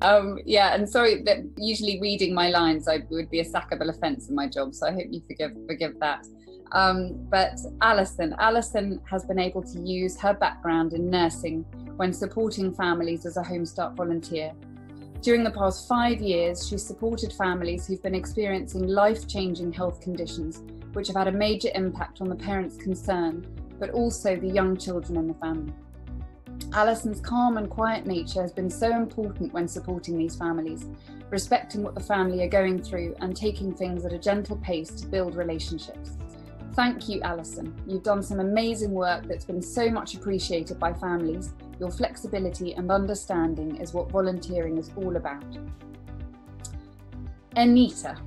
Yeah, and sorry that usually reading my lines would be a sackable offence in my job, so I hope you forgive that. But Alison has been able to use her background in nursing when supporting families as a Home Start volunteer. During the past 5 years, she's supported families who've been experiencing life-changing health conditions, which have had a major impact on the parents concerned, but also the young children in the family. Alison's calm and quiet nature has been so important when supporting these families, respecting what the family are going through and taking things at a gentle pace to build relationships. Thank you, Alison. You've done some amazing work that's been so much appreciated by families. Your flexibility and understanding is what volunteering is all about. Anita.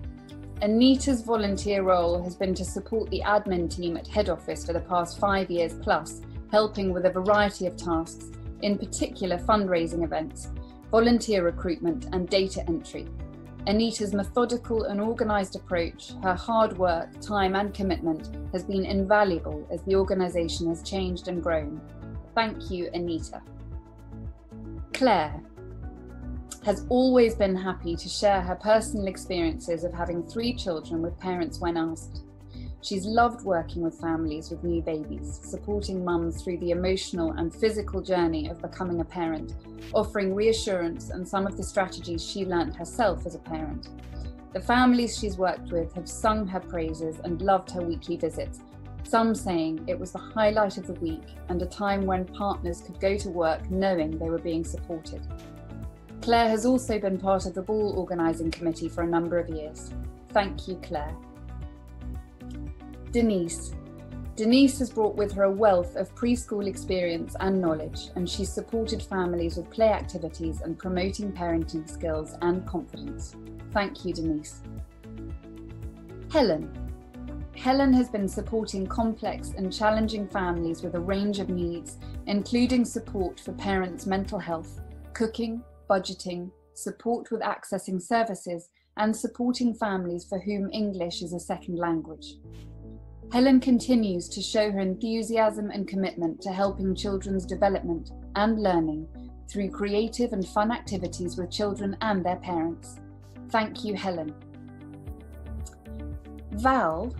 Anita's volunteer role has been to support the admin team at head office for the past 5 years plus, helping with a variety of tasks, in particular fundraising events, volunteer recruitment and data entry. Anita's methodical and organised approach, her hard work, time and commitment has been invaluable as the organisation has changed and grown. Thank you, Anita. Claire has always been happy to share her personal experiences of having 3 children with parents when asked. She's loved working with families with new babies, supporting mums through the emotional and physical journey of becoming a parent, offering reassurance and some of the strategies she learnt herself as a parent. The families she's worked with have sung her praises and loved her weekly visits, some saying it was the highlight of the week and a time when partners could go to work knowing they were being supported. Claire has also been part of the ball organising committee for a number of years. Thank you, Claire. Denise. Denise has brought with her a wealth of preschool experience and knowledge, and she's supported families with play activities and promoting parenting skills and confidence. Thank you, Denise. Helen. Helen has been supporting complex and challenging families with a range of needs, including support for parents' mental health, cooking, budgeting, support with accessing services, and supporting families for whom English is a second language. Helen continues to show her enthusiasm and commitment to helping children's development and learning through creative and fun activities with children and their parents. Thank you, Helen. Val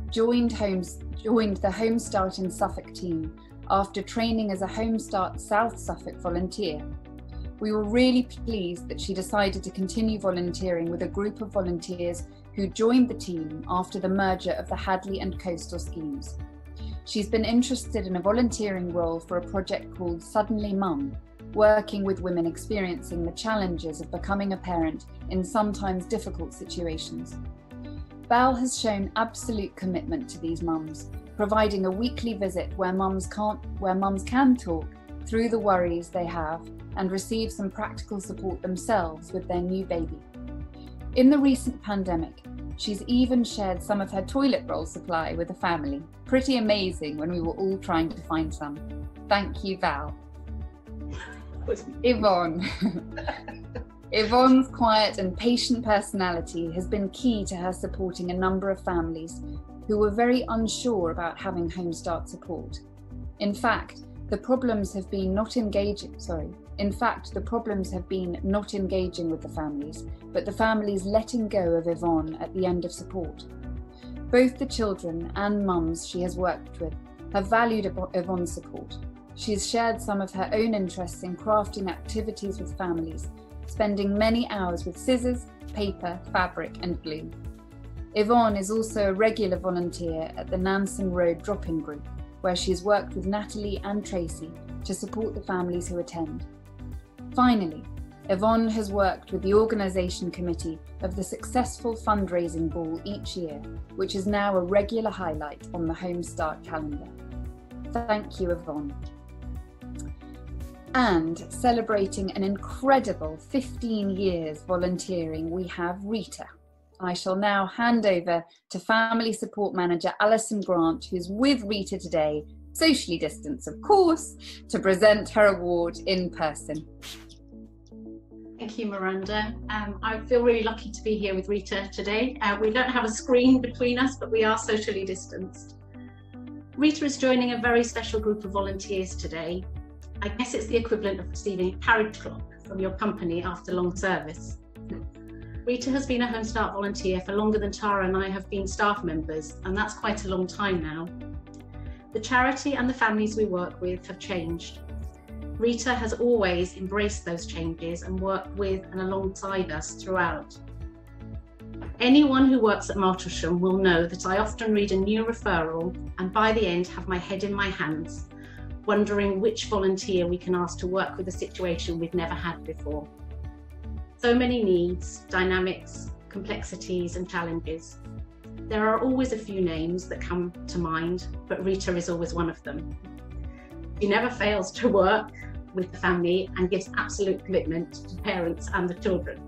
joined the Home Start in Suffolk team after training as a Home Start South Suffolk volunteer. We were really pleased that she decided to continue volunteering with a group of volunteers who joined the team after the merger of the Hadley and Coastal schemes. She's been interested in a volunteering role for a project called Suddenly Mum, working with women experiencing the challenges of becoming a parent in sometimes difficult situations. Val has shown absolute commitment to these mums, providing a weekly visit where mums can talk through the worries they have and receive some practical support themselves with their new baby. In the recent pandemic, she's even shared some of her toilet roll supply with the family. Pretty amazing when we were all trying to find some. Thank you, Val. Yvonne. Yvonne's quiet and patient personality has been key to her supporting a number of families who were very unsure about having Home Start support. In fact, the problems have been not engaging with the families, but the families letting go of Yvonne at the end of support. Both the children and mums she has worked with have valued Yvonne's support. She has shared some of her own interests in crafting activities with families, spending many hours with scissors, paper, fabric and glue. Yvonne is also a regular volunteer at the Nansen Road drop-in group, where she has worked with Natalie and Tracy to support the families who attend. Finally, Yvonne has worked with the organisation committee of the successful fundraising ball each year, which is now a regular highlight on the Home Start calendar. Thank you, Yvonne. And celebrating an incredible 15 years volunteering, we have Rita. I shall now hand over to Family Support Manager Alison Grant, who's with Rita today, socially distanced of course, to present her award in person. Thank you, Miranda. I feel really lucky to be here with Rita today. We don't have a screen between us, but we are socially distanced. Rita is joining a very special group of volunteers today. I guess it's the equivalent of receiving a carriage clock from your company after long service. Rita has been a Home Start volunteer for longer than Tara and I have been staff members, and that's quite a long time now. The charity and the families we work with have changed. Rita has always embraced those changes and worked with and alongside us throughout. Anyone who works at Martlesham will know that I often read a new referral and by the end have my head in my hands, wondering which volunteer we can ask to work with a situation we've never had before. So many needs, dynamics, complexities and challenges. There are always a few names that come to mind, but Rita is always one of them. She never fails to work with the family and gives absolute commitment to parents and the children.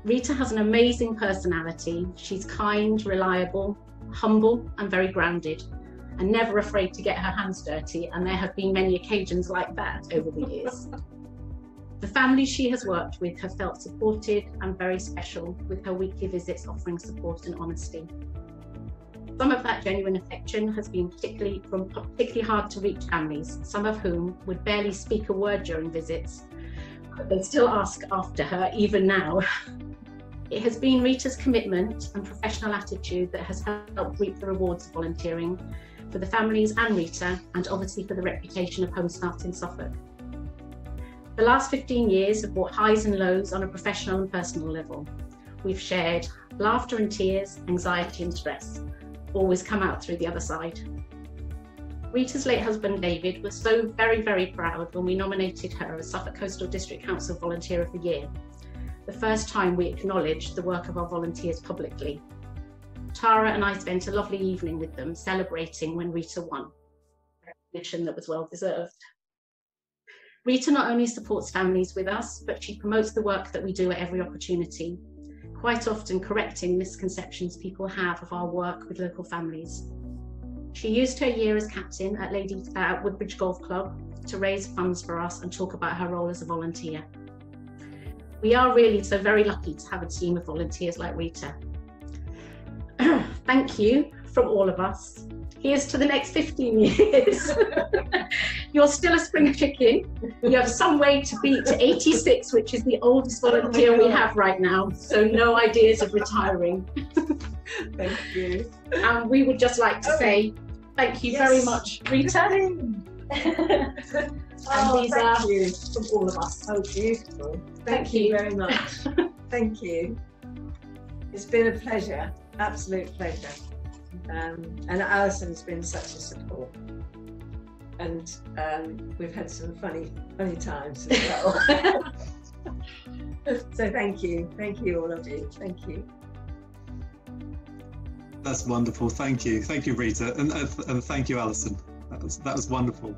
Rita has an amazing personality. She's kind, reliable, humble and very grounded, and never afraid to get her hands dirty, and there have been many occasions like that over the years. The families she has worked with have felt supported and very special, with her weekly visits offering support and honesty. Some of that genuine affection has been particularly hard to reach families, some of whom would barely speak a word during visits, but they still ask after her even now. It has been Rita's commitment and professional attitude that has helped reap the rewards of volunteering for the families and Rita, and obviously for the reputation of Home Start in Suffolk. The last 15 years have brought highs and lows on a professional and personal level. We've shared laughter and tears, anxiety and stress, always come out through the other side. Rita's late husband David was so very, very proud when we nominated her as Suffolk Coastal District Council Volunteer of the Year, the first time we acknowledged the work of our volunteers publicly. Tara and I spent a lovely evening with them celebrating when Rita won, a recognition that was well deserved. Rita not only supports families with us, but she promotes the work that we do at every opportunity, quite often correcting misconceptions people have of our work with local families. She used her year as captain at Woodbridge Golf Club to raise funds for us and talk about her role as a volunteer. We are really so very lucky to have a team of volunteers like Rita. Thank you from all of us. Here's to the next 15 years. You're still a spring chicken. You have some way to beat 86, which is the oldest volunteer we have right now. So no ideas of retiring. Thank you. And we would just like to say thank you very much, Rita. And these are from all of us. Oh, beautiful. Thank you very much. Thank you. It's been a pleasure, absolute pleasure. And Alison's been such a support. And we've had some funny times as well. So thank you all of you, thank you. That's wonderful, thank you Rita, and thank you Alison. That was wonderful.